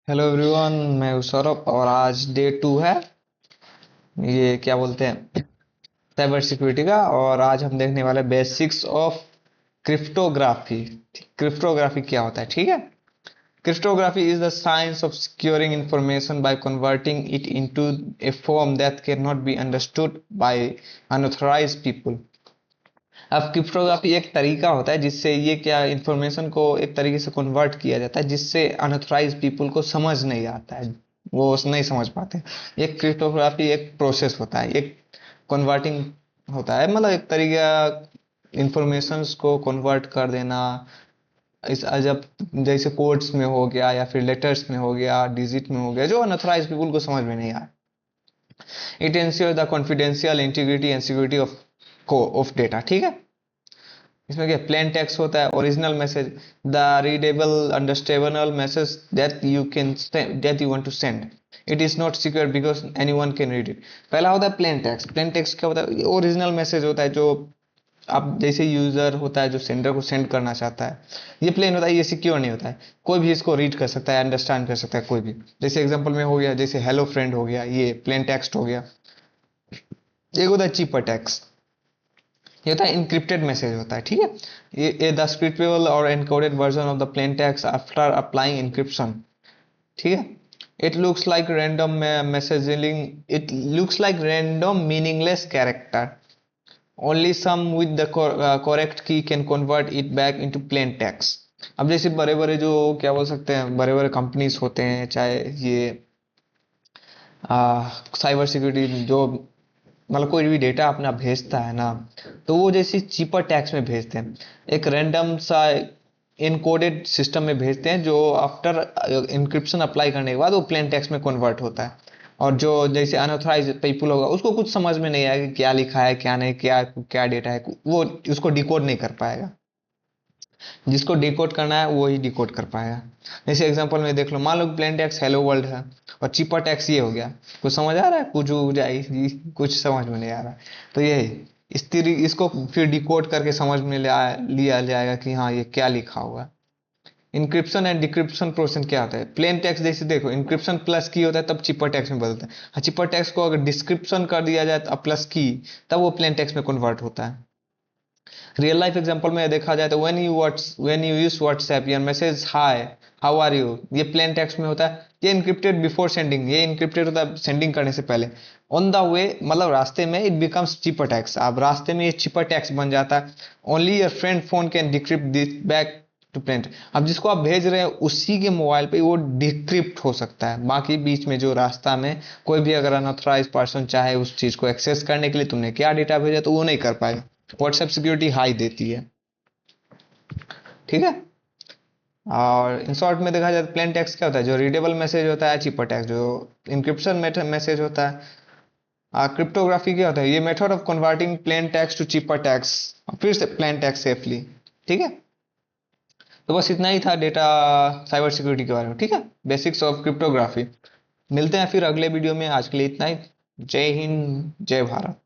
Hello everyone, मैं हूं सौरभ और आज डे 2 है। ये क्या बोलते हैं, साइबर सिक्योरिटी का। और आज हम देखने वाले बेसिक्स ऑफ क्रिप्टोग्राफी। क्रिप्टोग्राफी क्या होता है, ठीक है। Cryptography is the science of securing information by converting it into a form that can not be understood by unauthorized people. अब क्रिप्टोग्राफी एक तरीका होता है जिससे ये क्या इंफॉर्मेशन को एक तरीके से कन्वर्ट किया जाता है जिससे अनऑथराइज पीपल को समझ नहीं आता है, वो नहीं समझ पाते। ये क्रिप्टोग्राफी एक प्रोसेस होता है, एक कन्वर्टिंग होता है, मतलब एक तरीका इंफॉर्मेशंस को कन्वर्ट कर देना। इस जब जैसे कोड्स में हो गया या फिर लेटर्स में हो गया, डिजिट में हो गया, जो अनऑथराइज पीपल को समझ में नहीं आया। It ensure the confidential integrity and security of data, ठीक है। इसमें क्या प्लेन टेक्स्ट होता है, original message, the readable understandable message that you want to send. It is not secure because anyone can read it. पहला होता है plain text. Plain text क्या होता है, ओरिजिनल मैसेज होता है जो आप जैसे यूजर होता है जो सेंडर को सेंड करना चाहता है, ये प्लेन होता है, ये सिक्योर नहीं होता है। कोई भी इसको रीड कर सकता है, अंडरस्टैंड कर सकता है कोई भी। जैसे एग्जांपल में हो गया, जैसे हेलो फ्रेंड हो गया, ये प्लेन टेक्स्ट हो गया। एक होता है चीपर टेक्स्ट, ये होता है इनक्रिप्टेड मैसेज होता है, ठीक है। ये द स्क्रिप्टेबल और encoded version of the plain text after applying encryption, ठीक है। It looks like random messaging, it looks like random meaningless character. Only some with the correct key can convert it back into plain text. अब जैसे बड़े बड़े जो क्या बोल सकते हैं, बड़े बड़े कंपनीज होते हैं, चाहे ये साइबर सिक्योरिटी जो मतलब कोई भी डेटा अपना भेजता है ना, तो वो जैसे चीपर टैक्स में भेजते हैं, एक रैंडम सा इनकोडेड सिस्टम में भेजते हैं जो आफ्टर इंक्रिप्शन अप्लाई करने के बाद वो प्लेन टेक्स्ट में कन्वर्ट होता है। और जो जैसे अनऑथराइज पीपल होगा उसको कुछ समझ में नहीं आएगा कि क्या लिखा है क्या नहीं, क्या क्या डेटा है, वो उसको डिकोड नहीं कर पाएगा। जिसको डिकोड करना है वो ही डिकोड कर पाएगा। जैसे एग्जांपल में देख लो, मान लो प्लेन टेक्स्ट हेलो वर्ल्ड है और चीपर टेक्स्ट ये हो गया। कुछ समझ आ रहा है, कुछ जाए, कुछ समझ में नहीं आ रहा है। तो ये इसको फिर डिकोड करके समझ में लिया जाएगा कि हाँ ये क्या लिखा हुआ है। इंक्रिप्शन एंड डिक्रिप्शन प्रोसेस क्या होता है, प्लेन टेक्स्ट जैसे देखो इंक्रिप्शन प्लस की होता है तब चिपर टेक्स्ट में बदलता है। हाँ, चिपर टेक्स्ट को अगर डिस्क्रिप्शन कर दिया जाए तो प्लस की, तब वो प्लेन टेक्स्ट में कन्वर्ट होता है। रियल लाइफ एग्जांपल में देखा जाए तो when you use WhatsApp your message hi how are you, ये प्लेन टेक्स्ट में होता है। ये इनक्रिप्टेड बिफोर सेंडिंग, ये इनक्रिप्टेड होता है सेंडिंग करने से पहले। ऑन द वे मतलब रास्ते में इट बिकम्स चीपर टैक्स, अब रास्ते में ये चीपर टैक्स बन जाता है। Only your friend phone can decrypt this back to plain. अब जिसको आप भेज रहे हैं उसी के मोबाइल पे वो डिक्रिप्ट हो सकता है, बाकी बीच में जो रास्ता में कोई भी अगर अनऑथराइज पर्सन चाहे उस चीज को एक्सेस करने के लिए तुमने क्या डेटा भेजा तो वो नहीं कर पाएगा। व्हाट्सएप सिक्योरिटी हाई देती है, ठीक है। और इन शॉर्ट में देखा जाए तो प्लेन टेक्स्ट क्या होता है, जो रीडेबल मैसेज होता है, चीपर टेक्स्ट जो इंक्रिप्शन मैसेज होता है। क्रिप्टोग्राफी क्या होता है, ये method of converting plain text to cipher text, फिर से प्लेन टेक्स्ट सेफली, ठीक है। तो बस इतना ही था डेटा साइबर सिक्योरिटी के बारे में, ठीक है, बेसिक्स ऑफ क्रिप्टोग्राफी। मिलते हैं फिर अगले वीडियो में, आज के लिए इतना ही। जय हिंद, जय भारत।